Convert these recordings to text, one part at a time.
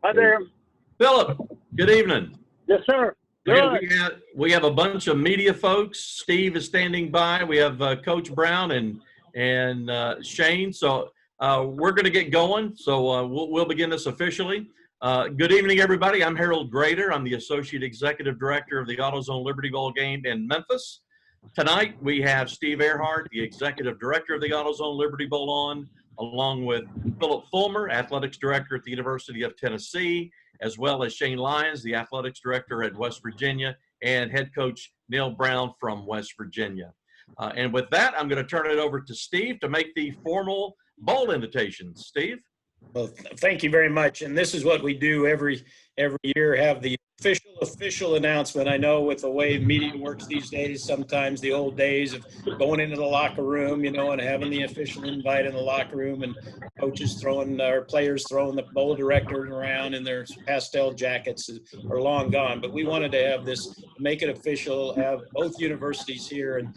Hi there. Philip, good evening. Yes, sir. Good. We have a bunch of media folks. Steve is standing by. We have Coach Brown and Shane. So we're going to get going. So we'll begin this officially. Good evening, everybody. I'm Harold Grader. I'm the Associate Executive Director of the AutoZone Liberty Bowl game in Memphis. Tonight, we have Steve Erhart, the Executive Director of the AutoZone Liberty Bowl on, along with Philip Fulmer, Athletics Director at the University of Tennessee, as well as Shane Lyons, the Athletics Director at West Virginia, and Head Coach Neal Brown from West Virginia. And with that, I'm going to turn it over to Steve to make the formal bowl invitations. Steve? Well, thank you very much. And this is what we do every year, have the official announcement. I know with the way media works these days, sometimes the old days of going into the locker room, you know, and having the official invite in the locker room and coaches throwing or players throwing the bowl directors around in their pastel jackets are long gone. But we wanted to have this, make it official, have both universities here. And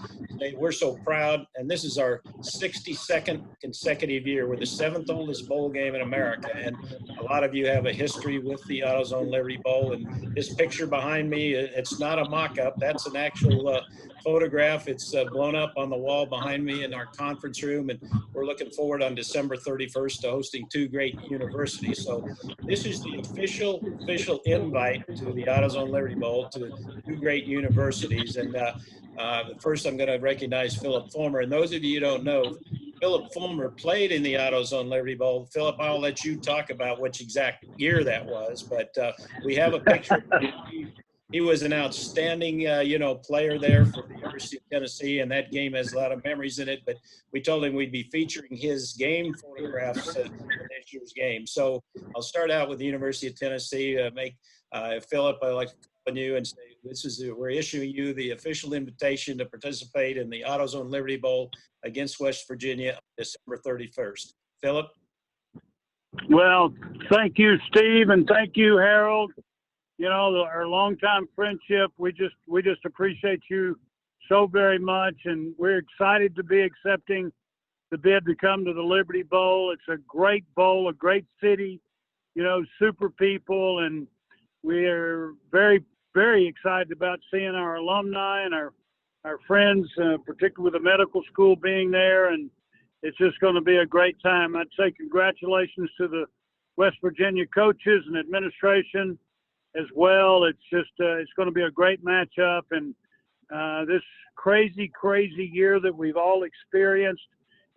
we're so proud. And this is our 62nd consecutive year. We're the 7th oldest bowl game in America. And a lot of you have a history with the AutoZone Liberty Bowl. And this picture behind me, it's not a mock-up. That's an actual photograph. It's blown up on the wall behind me in our conference room. And we're looking forward on December 31st to hosting 2 great universities. So this is the official invite to the AutoZone Liberty Bowl to 2 great universities. And first, I'm going to recognize Philip Fulmer. And those of you who don't know, Philip Fulmer played in the AutoZone Liberty Bowl. Philip, I'll let you talk about which exact year that was, but we have a picture. He was an outstanding, player there for the University of Tennessee, and that game has a lot of memories in it. But we told him we'd be featuring his game photographs for this year's game. So I'll start out with the University of Tennessee. Philip, I'd like to call on you and say we're issuing you the official invitation to participate in the AutoZone Liberty Bowl against West Virginia on December 31st. Philip? Well, thank you, Steve, and thank you, Harold. You know, our longtime friendship, we just appreciate you so very much, and we're excited to be accepting the bid to come to the Liberty Bowl. It's a great bowl, a great city, you know, super people, and we're very, very excited about seeing our alumni and our friends, particularly with the medical school being there, and it's just going to be a great time. I'd say congratulations to the West Virginia coaches and administration as well. It's just it's going to be a great matchup, and this crazy year that we've all experienced,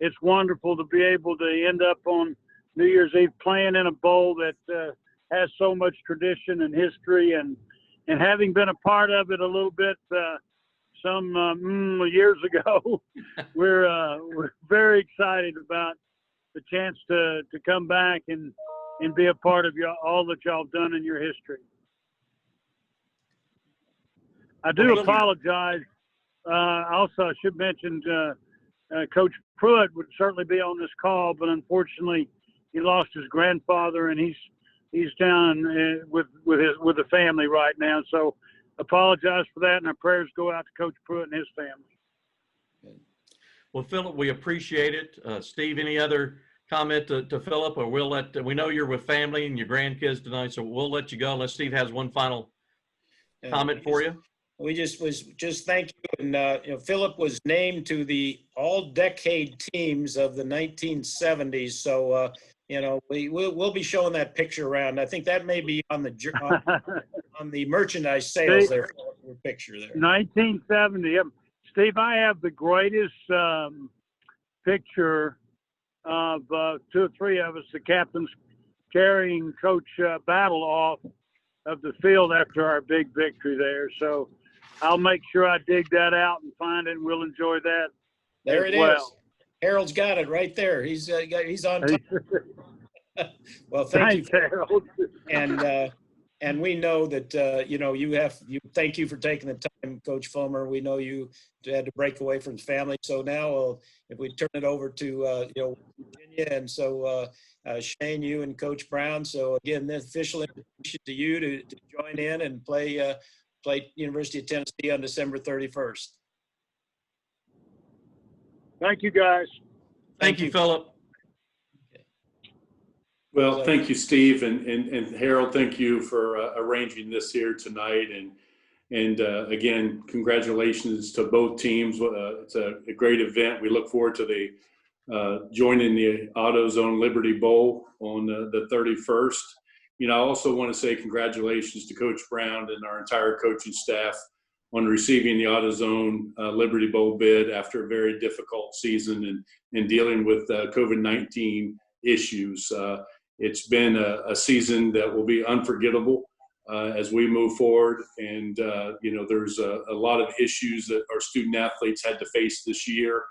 it's wonderful to be able to end up on New Year's Eve playing in a bowl that has so much tradition and history, and having been a part of it a little bit some years ago, we're very excited about the chance to come back and be a part of all that y'all have done in your history. I do apologize. Also, I should mention Coach Pruitt would certainly be on this call, but unfortunately, he lost his grandfather, and he's down with the family right now. So, apologize for that, and our prayers go out to Coach Pruitt and his family. Well, Philip, we appreciate it. Steve, any other comment to Philip, or we know you're with family and your grandkids tonight, so we'll let you go unless Steve has one final comment for you. We just thank you. And Philip was named to the all-decade teams of the 1970s. So we'll be showing that picture around. I think that may be on the merchandise sales there. For picture there. 1970. Steve, I have the greatest picture of 2 or 3 of us, the captains, carrying Coach Battle off of the field after our big victory there. So I'll make sure I dig that out and find it, and we'll enjoy that. There it is. Harold's got it right there. He's on top. Well, thank you, Harold. And we know that thank you for taking the time, Coach Fulmer. We know you had to break away from family. So now if we turn it over to Virginia, and so Shane, you and Coach Brown. So again, the official invitation to you to join in and play University of Tennessee on December 31st. Thank you, guys. Thank you, Philip. Well, thank you, Steve, and Harold. Thank you for arranging this here tonight, and again, congratulations to both teams. It's a great event. We look forward to the joining the AutoZone Liberty Bowl on the 31st. You know, I also want to say congratulations to Coach Brown and our entire coaching staff on receiving the AutoZone Liberty Bowl bid after a very difficult season and dealing with COVID-19 issues. It's been a season that will be unforgettable as we move forward. And, you know, there's a lot of issues that our student athletes had to face this year.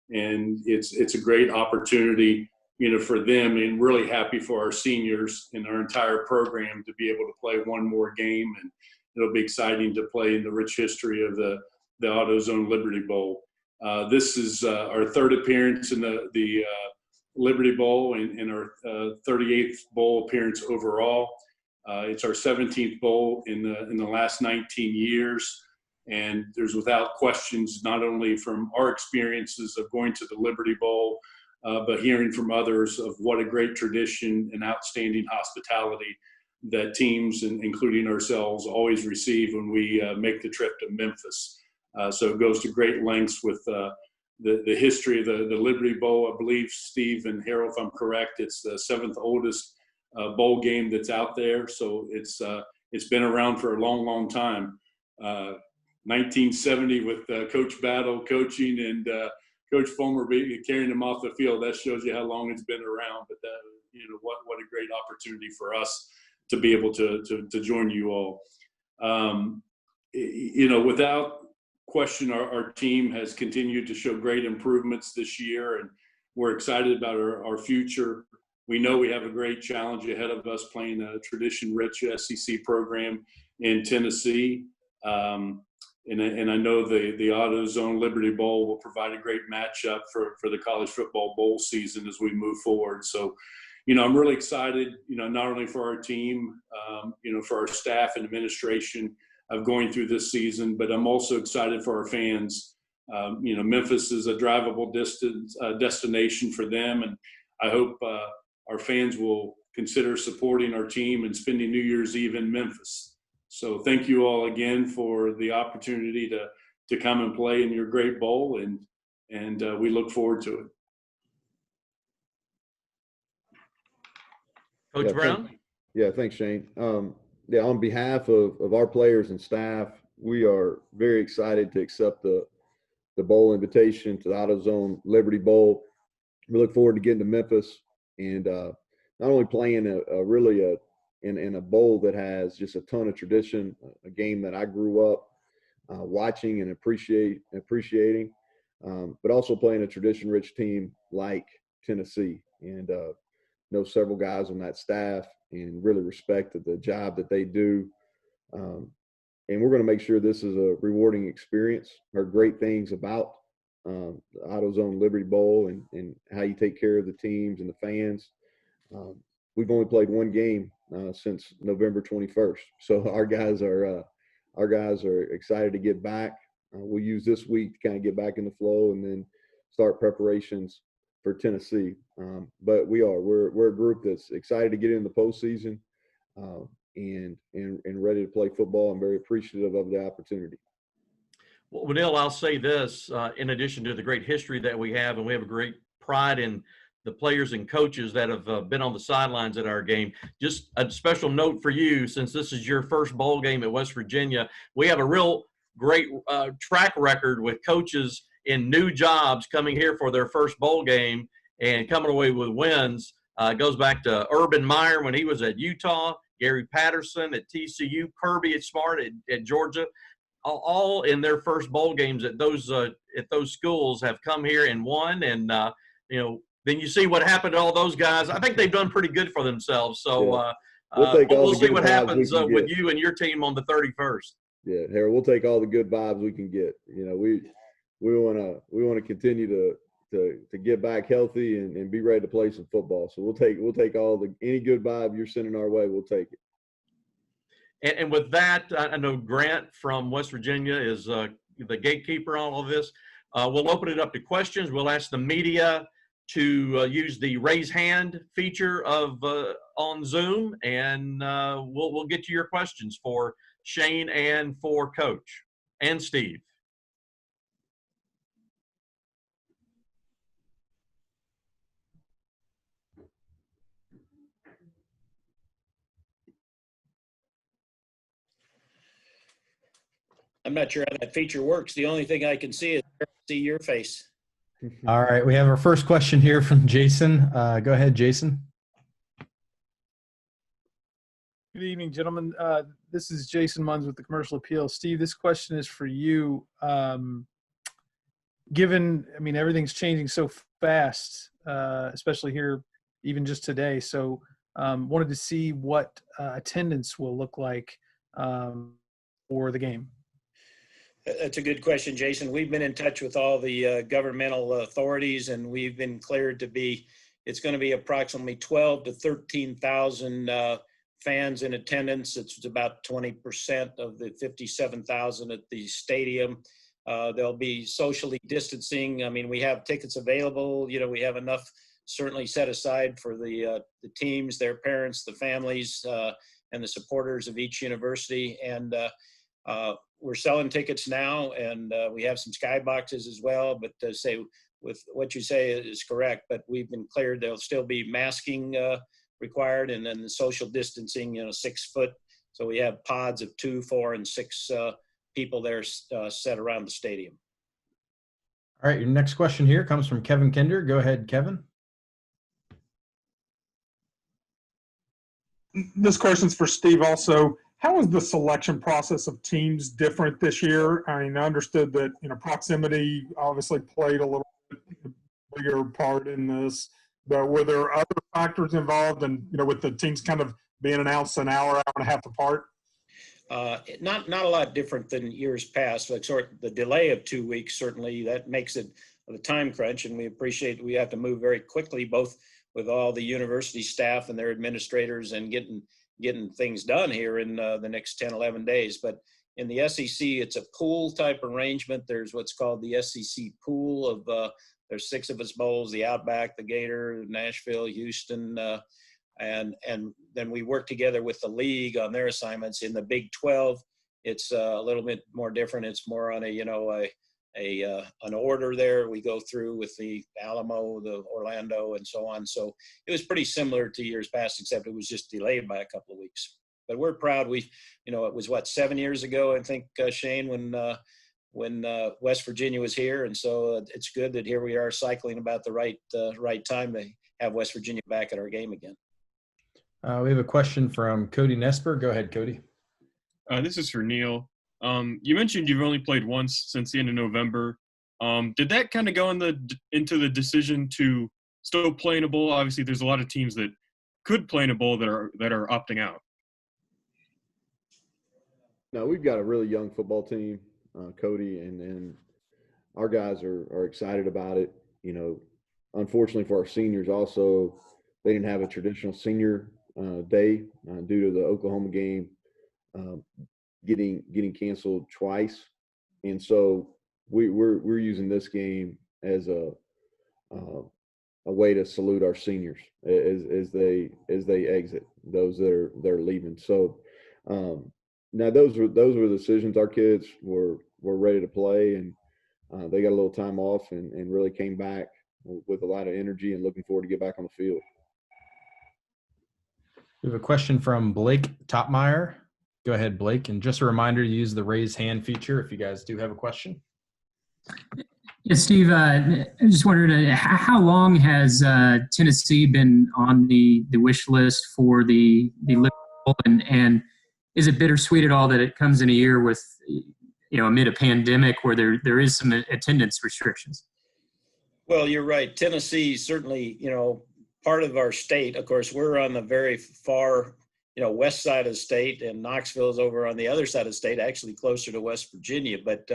And it's a great opportunity, you know, for them, and really happy for our seniors and our entire program to be able to play one more game. And it'll be exciting to play in the rich history of the AutoZone Liberty Bowl. This is our third appearance in the Liberty Bowl and our 38th bowl appearance overall. It's our 17th bowl in the last 19 years, and there's without questions, not only from our experiences of going to the Liberty Bowl, but hearing from others of what a great tradition and outstanding hospitality that teams, including ourselves, always receive when we make the trip to Memphis. So it goes to great lengths with the history of the Liberty Bowl. I believe, Steve and Harold, if I'm correct, it's the 7th oldest bowl game that's out there. So it's been around for a long, long time. 1970 with Coach Battle coaching and Coach Fulmer carrying them off the field. That shows you how long it's been around. But you know, what a great opportunity for us to be able to join you all. You know, without question, our team has continued to show great improvements this year, and we're excited about our future. We know we have a great challenge ahead of us playing a tradition-rich SEC program in Tennessee. And I know the AutoZone Liberty Bowl will provide a great matchup for the college football bowl season as we move forward. So, you know, I'm really excited, you know, not only for our team, you know, for our staff and administration of going through this season, but I'm also excited for our fans. You know, Memphis is a drivable destination for them, and I hope our fans will consider supporting our team and spending New Year's Eve in Memphis. So thank you all again for the opportunity to come and play in your great bowl, and we look forward to it. Coach Brown? Thanks, Shane. Yeah, on behalf of our players and staff, we are very excited to accept the bowl invitation to the AutoZone Liberty Bowl. We look forward to getting to Memphis and not only playing in a bowl that has just a ton of tradition, a game that I grew up watching and appreciating, but also playing a tradition-rich team like Tennessee, and know several guys on that staff and really respect the job that they do. And we're going to make sure this is a rewarding experience. Heard great things about the AutoZone Liberty Bowl and how you take care of the teams and the fans. We've only played one game since November 21st. So our guys are excited to get back. We'll use this week to kind of get back in the flow and then start preparations for Tennessee. But we're a group that's excited to get in the postseason and ready to play football, and very appreciative of the opportunity. Well, Neal, I'll say this, in addition to the great history that we have, and we have a great pride in the players and coaches that have been on the sidelines at our game. Just a special note for you, since this is your first bowl game at West Virginia, we have a real great track record with coaches in new jobs coming here for their first bowl game and coming away with wins. It goes back to Urban Meyer when he was at Utah, Gary Patterson at TCU, Kirby at Smart at Georgia. All in their first bowl games at those schools have come here and won. And you know, then you see what happened to all those guys. I think they've done pretty good for themselves. So we'll see what happens with you and your team on the 31st. Yeah, Harold, we'll take all the good vibes we can get. You know, we want to continue to get back healthy and be ready to play some football. So we'll take any good vibe you're sending our way. We'll take it. And with that, I know Grant from West Virginia is the gatekeeper on all of this. We'll open it up to questions. We'll ask the media to use the raise hand feature of on Zoom, and we'll get to your questions for Shane and for Coach and Steve. I'm not sure how that feature works. The only thing I can see is see your face. All right, we have our first question here from Jason. Go ahead, Jason. Good evening, gentlemen. This is Jason Munns with the Commercial Appeal. Steve, this question is for you. Given, I mean, everything's changing so fast, especially here, even just today. So wanted to see what attendance will look like for the game. That's a good question, Jason. We've been in touch with all the governmental authorities, and we've been cleared to be, it's going to be approximately 12 to 13,000 fans in attendance. It's about 20% of the 57,000 at the stadium. There'll be socially distancing. I mean, we have tickets available. You know, we have enough certainly set aside for the teams, their parents, the families, and the supporters of each university. And we're selling tickets now, and we have some skyboxes as well. But to say, with what you say is correct, but we've been cleared. There'll still be masking required, and then the social distancing, you know, 6 foot. So we have pods of 2, 4, and 6 people there set around the stadium. All right, your next question here comes from Kevin Kinder. Go ahead, Kevin. This question's for Steve also. How is the selection process of teams different this year? I mean, I understood that, you know, proximity obviously played a little bit bigger part in this, but were there other factors involved, and, you know, with the teams kind of being announced an hour and a half apart? Not a lot different than years past. Like the delay of 2 weeks, certainly that makes it the time crunch, and we appreciate we have to move very quickly, both with all the university staff and their administrators, and getting things done here in the next 10, 11 days. But in the SEC, it's a pool type arrangement. There's what's called the SEC pool of, there's 6 of us bowls, the Outback, the Gator, Nashville, Houston, and then we work together with the league on their assignments. In the Big 12, it's a little bit more different. It's more on a, you know, an order there. We go through with the Alamo, the Orlando, and so on. So it was pretty similar to years past, except it was just delayed by a couple of weeks. But we're proud. We, you know, it was what, 7 years ago, I think, Shane, when West Virginia was here, and so it's good that here we are cycling about the right time to have West Virginia back at our game again. We have a question from Cody Nesper. Go ahead, Cody. This is for Neal. You mentioned you've only played once since the end of November. Did that kind of go into the decision to still play in a bowl? Obviously, there's a lot of teams that could play in a bowl that are opting out. No, we've got a really young football team, Cody, and our guys are excited about it. You know, unfortunately for our seniors also, they didn't have a traditional senior day due to the Oklahoma game getting canceled twice, and so we're using this game as a way to salute our seniors as they exit, those that are leaving. So now those were decisions. Our kids were ready to play, and they got a little time off and really came back with a lot of energy and looking forward to get back on the field. We have a question from Blake Topmeyer. Go ahead, Blake. And just a reminder to use the raise hand feature if you guys do have a question. Yeah, Steve, I just wondered, how long has Tennessee been on the wish list for the Liberty Bowl, and is it bittersweet at all that it comes in a year with, you know, amid a pandemic where there is some attendance restrictions? Well, you're right. Tennessee certainly, you know, part of our state. Of course, we're on the very far, you know, west side of the state, and Knoxville is over on the other side of the state, actually closer to West Virginia. But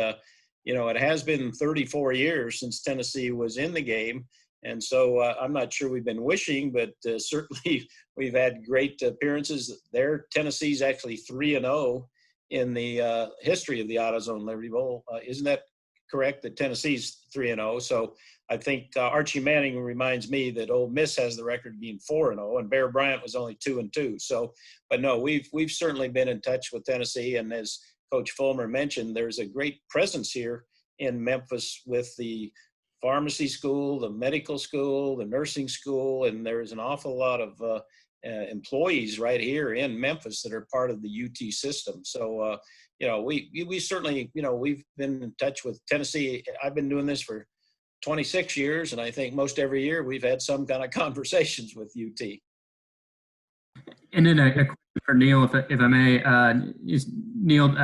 you know, it has been 34 years since Tennessee was in the game. And so I'm not sure we've been wishing, but certainly we've had great appearances there. Tennessee's actually 3-0 in the history of the AutoZone Liberty Bowl. Isn't that correct that Tennessee's 3-0. So I think Archie Manning reminds me that Ole Miss has the record of being 4-0, and Bear Bryant was only 2-2. So, but no, we've certainly been in touch with Tennessee, and as Coach Fulmer mentioned, there's a great presence here in Memphis with the pharmacy school, the medical school, the nursing school, and there's an awful lot of employees right here in Memphis that are part of the UT system. So, we certainly, we've been in touch with Tennessee. I've been doing this for 26 years, and I think most every year we've had some kind of conversations with UT. And then a question for Neal, if I may. Neal,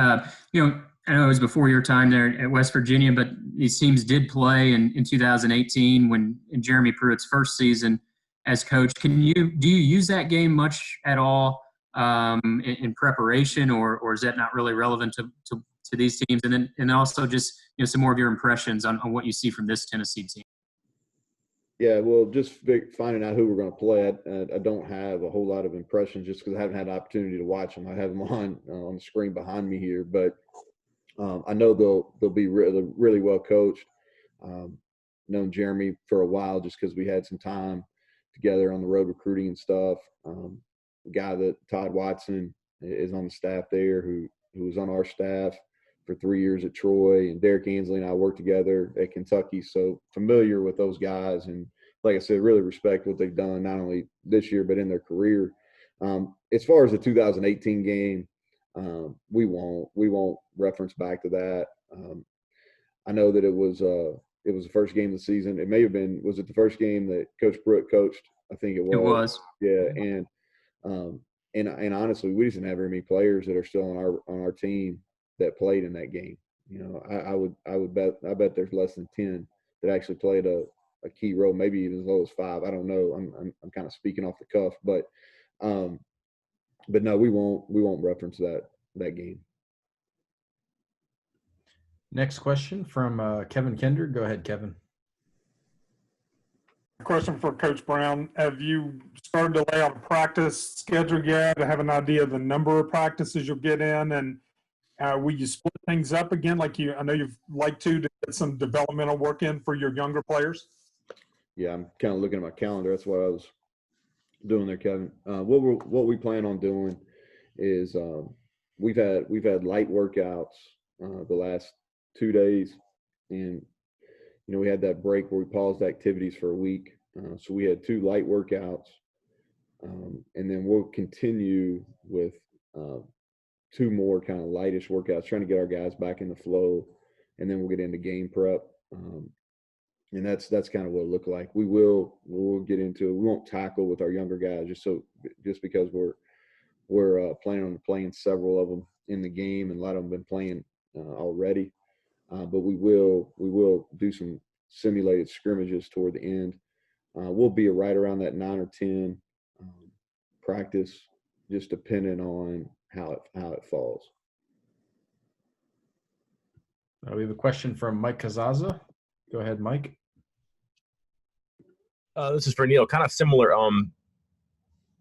I know it was before your time there at West Virginia, but these teams did play in 2018 in Jeremy Pruitt's first season as coach. Do you use that game much at all in preparation, or is that not really relevant to these teams? And also just some more of your impressions on what you see from this Tennessee team. Yeah, well, just finding out who we're going to play, I don't have a whole lot of impressions just because I haven't had an opportunity to watch them. I have them on the screen behind me here, but I know they'll be really well coached. Known Jeremy for a while just because we had some time together on the road recruiting and stuff. The guy that Todd Watson is on the staff there, who was on our staff for 3 years at Troy, and Derek Ansley and I worked together at Kentucky, so familiar with those guys. And like I said, really respect what they've done, not only this year but in their career. As far as the 2018 game, we won't reference back to that. I know that it was the first game of the season. It may have been, was it the first game that Coach Pruitt coached? I think it was. It was. Yeah, and honestly, we just didn't have very many players that are still on our team that played in that game. I bet there's less than 10 that actually played a key role, maybe even as low as 5. I don't know. I'm kind of speaking off the cuff, but no, we won't reference that game. Next question from Kevin Kinder. Go ahead, Kevin. Question for Coach Brown. Have you started to lay out a practice schedule yet to have an idea of the number of practices you'll get in? And will you split things up again I know you've liked to get some developmental work in for your younger players? Yeah, I'm kind of looking at my calendar. That's what I was doing there, Kevin. What we plan on doing is we've had light workouts the last 2 days, and we had that break where we paused activities for a week. So we had 2 light workouts, and then we'll continue with 2 more kind of lightish workouts, trying to get our guys back in the flow, and then we'll get into game prep. And that's kind of what it looked like. We'll get into it. We won't tackle with our younger guys just because we're planning on playing several of them in the game, and a lot of them have been playing already. But we will do some simulated scrimmages toward the end. We'll be right around that 9 or 10 practice, just depending on how it falls. We have a question from Mike Kazaza. Go ahead, Mike. This is for Neal. Kind of similar. I'm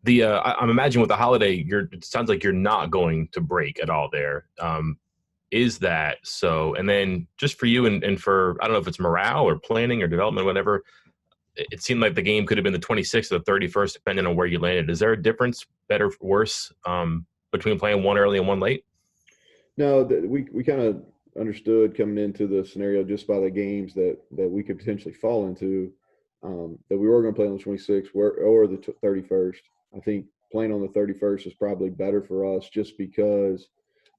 imagining with the holiday, it sounds like you're not going to break at all there. Is that so? And then just for you and for, I don't know if it's morale or planning or development, whatever, it seemed like the game could have been the 26th or the 31st, depending on where you landed. Is there a difference, better, worse, between playing one early and one late? No, we kind of understood coming into the scenario just by the games that we could potentially fall into, that we were going to play on the 26th or the 31st. I think playing on the 31st is probably better for us just because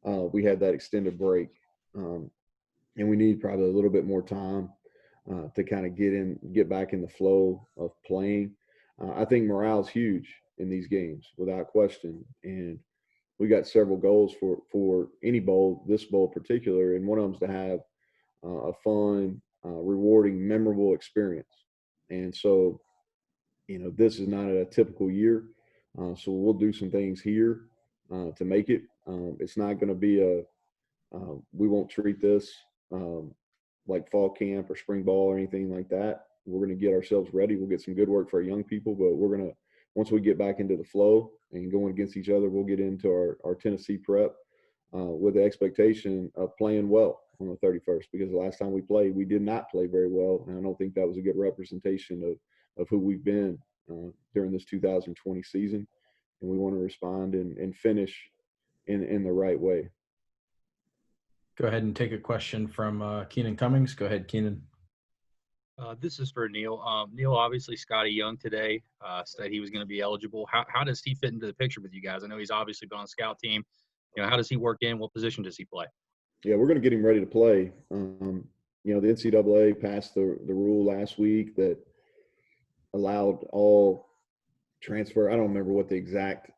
we had that extended break, and we need probably a little bit more time to kind of get back in the flow of playing. I think morale is huge in these games without question, and we got several goals for any bowl, this bowl in particular, and one of them is to have a fun, rewarding, memorable experience. And so, this is not a typical year, so we'll do some things here to make it. It's not going to be we won't treat this like fall camp or spring ball or anything like that. We're going to get ourselves ready. We'll get some good work for our young people, but we're going to, once we get back into the flow and going against each other, we'll get into our Tennessee prep with the expectation of playing well on the 31st, because the last time we played, we did not play very well. And I don't think that was a good representation of who we've been during this 2020 season. And we want to respond and finish in the right way. Go ahead and take a question from Keenan Cummings. Go ahead, Keenan. This is for Neal. Neal, obviously Scotty Young today said he was going to be eligible. How does he fit into the picture with you guys? I know he's obviously been on the scout team. How does he work in? What position does he play? Yeah, we're going to get him ready to play. The NCAA passed the rule last week that allowed all transfer. I don't remember what the exact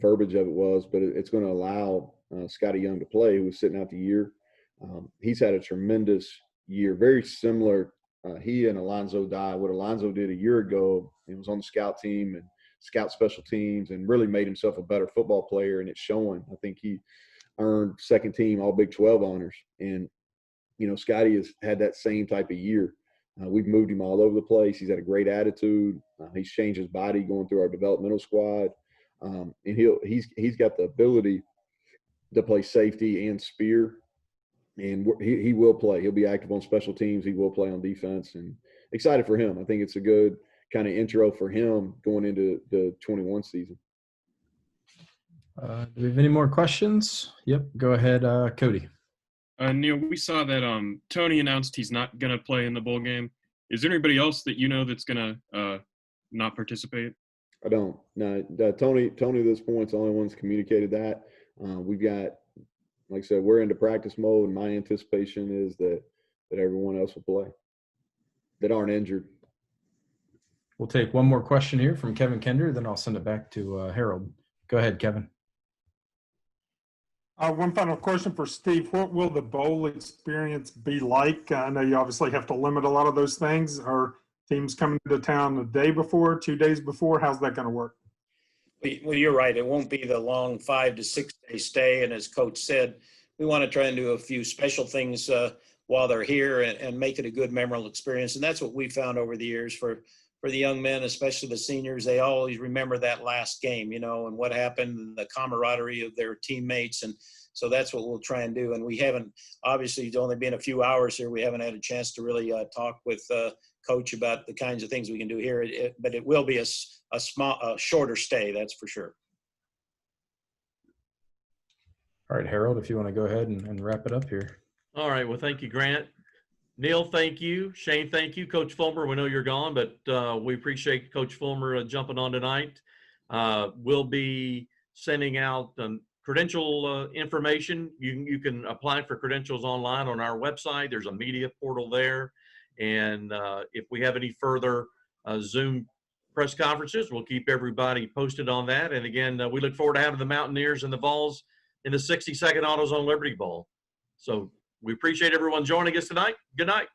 verbiage of it was, but it's going to allow Scotty Young to play, who was sitting out the year. He's had a tremendous year, very similar. He and Alonzo Dye, what Alonzo did a year ago, he was on the scout team and scout special teams and really made himself a better football player, and it's showing. I think he earned second team all Big 12 honors. And, Scotty has had that same type of year. We've moved him all over the place. He's had a great attitude. He's changed his body going through our developmental squad. And he's got the ability to play safety and spear. And he will play. He'll be active on special teams. He will play on defense. And excited for him. I think it's a good kind of intro for him going into the 21 season. Do we have any more questions? Yep. Go ahead, Cody. Neal, we saw that Tony announced he's not going to play in the bowl game. Is there anybody else that that's going to not participate? I don't. No, Tony at this point is the only one that's communicated that. We've got, like I said, we're into practice mode, and my anticipation is that everyone else will play that aren't injured. We'll take one more question here from Kevin Kender, then I'll send it back to Harold. Go ahead, Kevin. One final question for Steve. What will the bowl experience be like? I know you obviously have to limit a lot of those things. Are teams coming to town the day before, 2 days before? How's that going to work? Well, you're right. It won't be the long 5 to 6 day stay. And as Coach said, we want to try and do a few special things while they're here and make it a good, memorable experience. And that's what we found over the years for the young men, especially the seniors. They always remember that last game, and what happened, and the camaraderie of their teammates. And so that's what we'll try and do. And we haven't, obviously, it's only been a few hours here. We haven't had a chance to really talk with Coach about the kinds of things we can do here. But it will be a shorter stay, that's for sure. All right, Harold, if you want to go ahead and wrap it up here. All right. Well, thank you, Grant. Neal, thank you. Shane, thank you. Coach Fulmer, we know you're gone, but we appreciate Coach Fulmer jumping on tonight. We'll be sending out credential information. You can apply for credentials online on our website. There's a media portal there. And if we have any further Zoom press conferences, we'll keep everybody posted on that. And again, we look forward to having the Mountaineers and the Vols in the 62nd AutoZone Liberty Bowl. So we appreciate everyone joining us tonight. Good night.